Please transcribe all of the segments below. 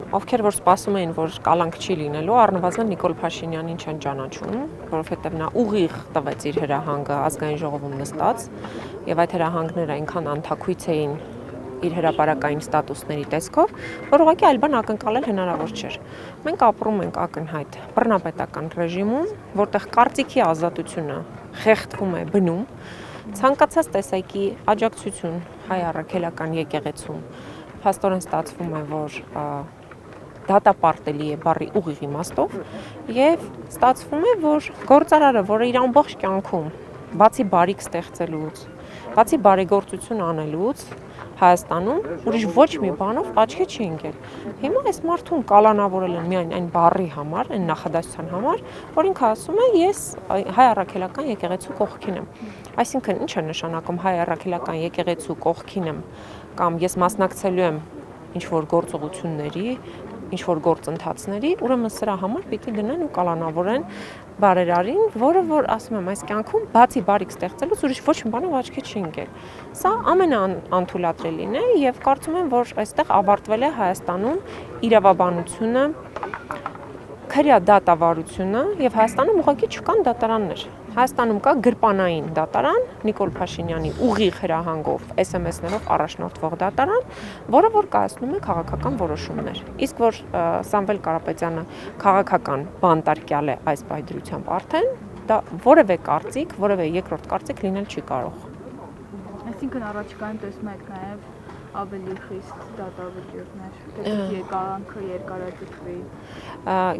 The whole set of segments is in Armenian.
ովքեր որ սպասում էին, որ կալանք չի լինելու, առնվազն Նիկոլ Փաշինյանին չեն ճանաչում, որովհետև նա ուղիղ տվեց իր հրահանգը ազգային ժողովում նստած, եւ այդ հրահանգները այնքան անթաքույց էին իր հրապարակային ստատուսների տեսքով, որ ուղղակի այլ բան ակնկալել հնարավոր չէր։ Մենք ապրում ենք ակնհայտ բռնապետական ռեժիմում, որտեղ կարծիքի ազատությունը խեղդվում է բնում, ցանկացած տեսակի աջակցություն հայ առաքելական եկեղեցում փաստորեն ստացվում է, որ դատապարտելի է բառի ուղիղ իմաստով, եւ ստացվում է, որ գործարարը, որը իր ամբողջ կյանքում բացի բարիք ստեղծելուց, բացի բարեգործություն անելուց Հայաստանում ուրիշ ոչ մի բանով աչքի չի ընկել։ Հիմա այս մարդուն կալանավորել են միայն այն բառի համար, այն նախադասության համար, որ ինքը ասում է ես հայ առաքելական եկեղեցու կողքին եմ։ Այսինքն ինչ է նշանակում հայ առաքելական եկեղեցու կողքին եմ կամ ես մասնակցելու եմ ինչ որ գործողությունների, ինչ որ գործընթացների, ուրեմն սրա համար պիտի դնեն ու կալանավորեն բարերարին, որը որ ասում եմ այս կյանքում բացի բարիք ստեղծելուց ուրիշ ոչ մի բանով աչքի չի ընկել։ Սա ամենաանթույլատրելին է եւ կարծում եմ, որ այստեղ ավարտվել է Հայաստանում իրավաբանությունը, քրյա դատավարությունը եւ Հայաստանում ուղղակի չկան դատարաններ։ Հայաստանում կա գրպանային դատարան, Նիկոլ Փաշինյանի ուղիղ հրահանգով SMS-ներով առաջնորդվող դատարան, որը որ կայացնում է քաղաքական որոշումներ։ Իսկ որ Սամվել Կարապետյանը քաղաքական բանտարկյալ է այս պայդրությամբ արդեն, դա որևէ կարծիք, որևէ երկրորդ կարծիք լինել չի կարող։ Այսինքն առաջիկայում տեսնում եք նաեւ ավելի խիստ դատավճիռներ, դեպի եկարանքը երկարաձգվի։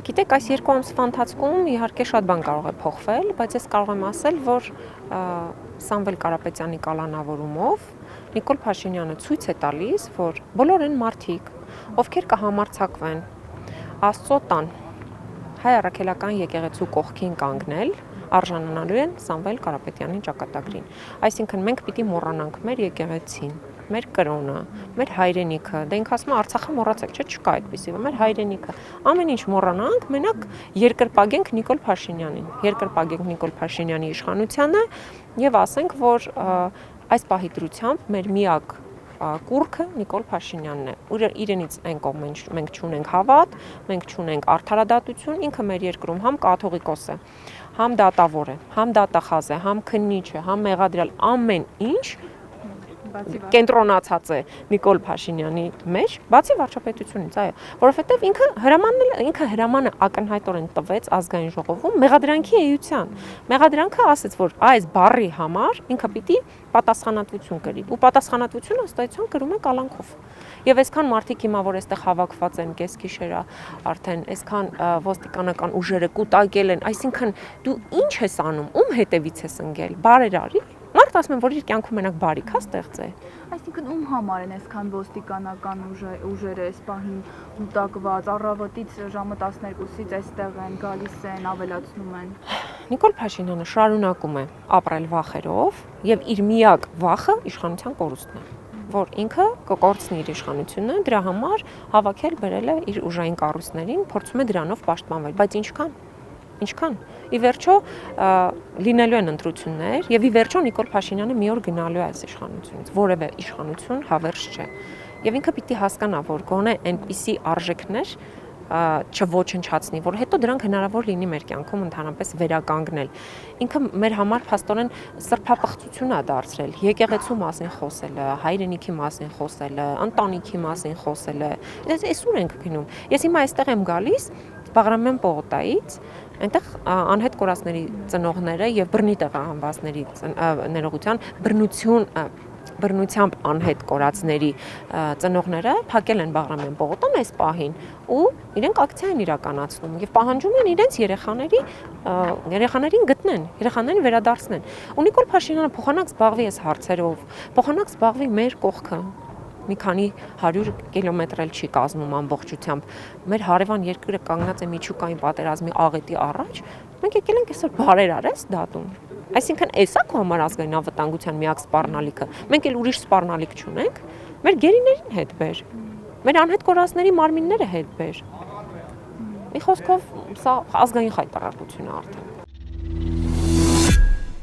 Գիտեք, այս 2 ամսվա ընթացքում իհարկե շատ բան կարող է փոխվել, բայց ես կարող եմ ասել, որ Սամվել Կարապետյանի կալանավորումով Նիկոլ Փաշինյանը ցույց է տալիս, որ բոլոր այն մարդիկ, ովքեր կհամարձակվեն Աստծո տան հայ առաքելական եկեղեցու կողքին կանգնել, արժանանալու են Սամվել Կարապետյանի ճակատագրին։ Այսինքն մենք պիտի մոռանանք մեր եկեղեցին, մեր կրոնը, մեր հայրենիքը, դե ինքը ասում է Արցախը մոռացեք, չէ՞, չկա այդպիսի, մեր հայրենիքը, ամեն ինչ մոռանանք, մենակ երկրպագենք Նիկոլ Փաշինյանին, երկրպագենք Նիկոլ Փաշինյանի իշխանությանը եւ ասենք, որ այս պահի դրությամբ մեր միակ կուրքը Նիկոլ Փաշինյանն է։ Իրենից այն կողմ մենք չունենք հավատ, մենք չունենք արդարադատություն, ինքը մեր երկրում համ կաթողիկոս է, համ դատավոր է, համ դատախազ է, համ քննիչ է, համ մեղադրյալ, ամեն ինչ կենտրոնացած է Նիկոլ Փաշինյանի մեջ, բացի վարչապետությունից, այո, որովհետև ինքը հրամանը ակնհայտորեն տվեց ազգային ժողովում մեղադրանքի էության։ Մեղադրանքը ասեց, որ այս բառի համար ինքը պիտի պատասխանատվություն կրի, ու պատասխանատվությունը ըստ այդության կրում է կալանքով։ Եվ այսքան մարդիկ հիմա որ այստեղ հավաքված են կեսգիշերա, արդեն այսքան ոստիկանական ուժերը կուտակել են, այսինքն դու ինչ ես անում, ում հետևից ես ընկել, բարերարի։ Մարդ ասում են, որ իր կյանքում մենակ բարիք է ստեղծել։ Այսինքն ում համար են այսքան ոստիկանական ուժերը այս պահին կուտակված, առավոտից ժամը 12-ից այստեղ են, գալիս են, ավելացնում են։ Նիկոլ Փաշինյանը շարունակում է ապրել վախերով եւ իր միակ վախը իշխանության կորուստն է, որ ինքը կկորցնի իր իշխանությունը, դրա համար հավաքել բերել է իր ուժային կառույցներին, փորձում է դրանով պաշտպանվել, բայց ինչքան։ Ի վերջո լինելու են ընտրություններ եւ ի վերջո Նիկոլ Փաշինյանը մի օր գնալու է այս իշխանությունից, որևէ իշխանություն հավերժ չէ։ Եվ ինքը պիտի հասկանա, որ գոնե այնպիսի արժեքներ չոչնչացնի, որ հետո դրանք հնարավոր լինի մեր կյանքում ընդհանրապես վերականգնել։ Ինքը մեր համար փաստորեն սրբապղծություն է դարձրել եկեղեցու մասին խոսելը, հայրենիքի մասին խոսելը, ընտանիքի մասին խոսելը։ Այս ուր ենք գնում։ Ես հիմա այստեղ եմ գալիս Բաղրամյան պողոտայից, այնտեղ անհետ կորածների ծնողները եւ բռնի տեղահանվածների ներողության բռնությամբ անհետ կորածների ծնողները փակել են Բաղրամյան պողոտան այս պահին ու իրենք ակցիա են իրականացնում եւ պահանջում են իրենց երեխաներին գտնեն, երեխաներին վերադարձնեն։ Ու Նիկոլ Փաշինյանը փոխանակ զբաղվի այս հարցերով, փոխանակ զբաղվի մեր կողքը։ Մի քանի 100 կիլոմետր էլ չի կազմում ամբողջությամբ։ Մեր հարևան երկրը կանգնած է միջուկային պատերազմի աղետի առաջ։ Մենք եկել ենք այսօր բարերարես դատում։ Այսինքն էսա քո համար ազգային անվտանգության միակ սպառնալիքը։ Մենք էլ ուրիշ սպառնալիք չունենք։ Մեր գերիներին հետ բեր։ Մեր անհետ կորածների մարմինները հետ բեր։ Մի խոսքով սա ազգային խայտարարություն է արդեն։